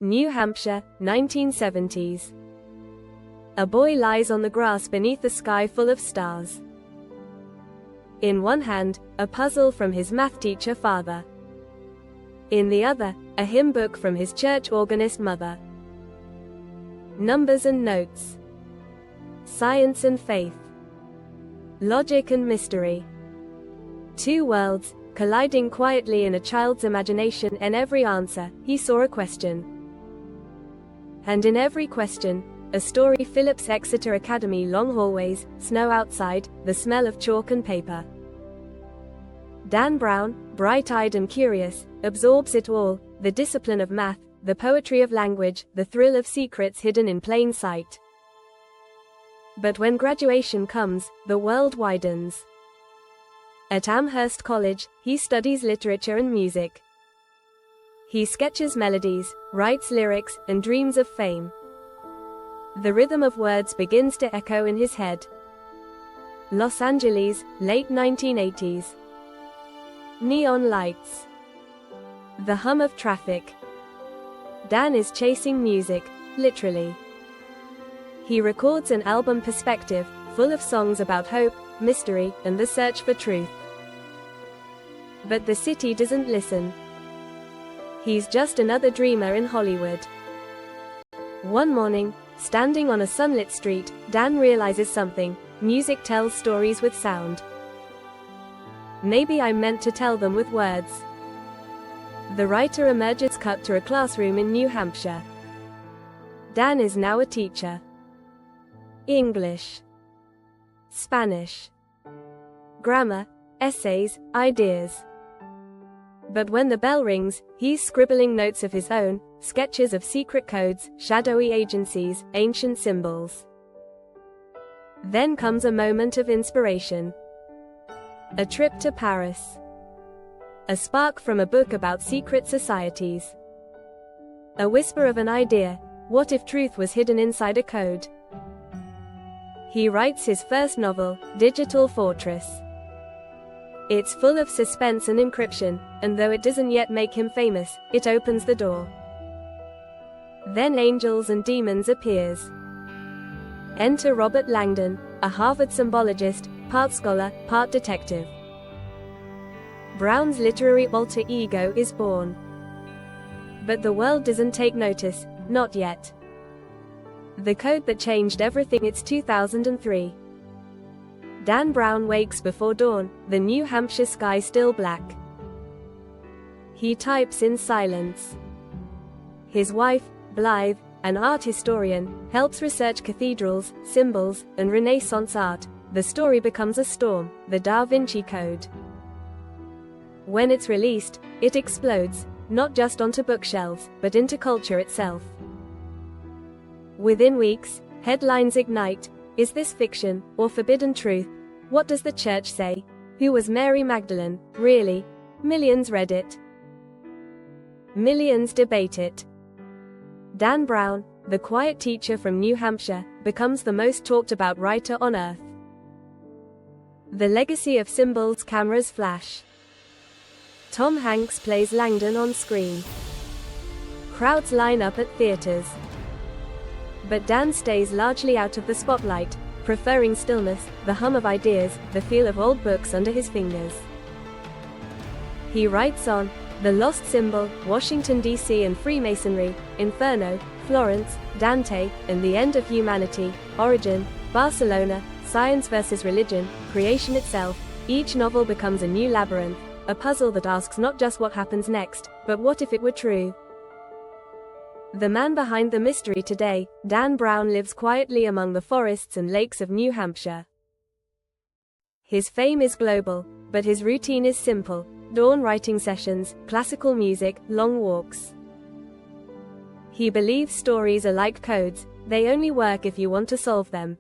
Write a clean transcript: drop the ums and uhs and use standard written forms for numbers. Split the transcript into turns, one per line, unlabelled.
New Hampshire, 1970s. A boy lies on the grass beneath a sky full of stars. In one hand, a puzzle from his math teacher father. In the other, a hymn book from his church organist mother. Numbers and notes. Science and faith. Logic and mystery. Two worlds, colliding quietly in a child's imagination. In every answer, he saw a question. And in every question, a story. Phillips Exeter Academy. Long hallways, snow outside, the smell of chalk and paper. Dan Brown, bright-eyed and curious, absorbs it all, the discipline of math, the poetry of language, the thrill of secrets hidden in plain sight. But when graduation comes, the world widens. At Amherst College, he studies literature and music. He sketches melodies, writes lyrics, and dreams of fame. The rhythm of words begins to echo in his head. Los Angeles, late 1980s. Neon lights. The hum of traffic. Dan is chasing music, literally. He records an album, Perspective, full of songs about hope, mystery, and the search for truth. But the city doesn't listen. He's just another dreamer in Hollywood. One morning, standing on a sunlit street, Dan realizes something: music tells stories with sound. Maybe I'm meant to tell them with words. The writer emerges. Cut to a classroom in New Hampshire. Dan is now a teacher. English, Spanish, grammar, essays, ideas. But when the bell rings, he's scribbling notes of his own, sketches of secret codes, shadowy agencies, ancient symbols. Then comes a moment of inspiration. A trip to Paris. A spark from a book about secret societies. A whisper of an idea: what if truth was hidden inside a code? He writes his first novel, Digital Fortress. It's full of suspense and encryption, and though it doesn't yet make him famous, it opens the door. Then Angels and Demons appears. Enter Robert Langdon, a Harvard symbologist, part scholar, part detective. Brown's literary alter ego is born. But the world doesn't take notice, not yet. The code that changed everything. It's 2003. Dan Brown wakes before dawn, the New Hampshire sky still black. He types in silence. His wife, Blythe, an art historian, helps research cathedrals, symbols, and Renaissance art. The story becomes a storm, the Da Vinci Code. When it's released, it explodes, not just onto bookshelves, but into culture itself. Within weeks, headlines ignite: is this fiction, or forbidden truth? What does the church say? Who was Mary Magdalene, really? Millions read it. Millions debate it. Dan Brown, the quiet teacher from New Hampshire, becomes the most talked about writer on earth. The legacy of symbols. Cameras flash. Tom Hanks plays Langdon on screen. Crowds line up at theaters. But Dan stays largely out of the spotlight, preferring stillness, the hum of ideas, the feel of old books under his fingers. He writes on: The Lost Symbol, Washington, D.C. and Freemasonry, Inferno, Florence, Dante, and the End of Humanity, Origin, Barcelona, Science versus Religion, Creation itself. Each novel becomes a new labyrinth, a puzzle that asks not just what happens next, but what if it were true? The man behind the mystery today, Dan Brown, lives quietly among the forests and lakes of New Hampshire. His fame is global, but his routine is simple: dawn writing sessions, classical music, long walks. He believes stories are like codes, they only work if you want to solve them.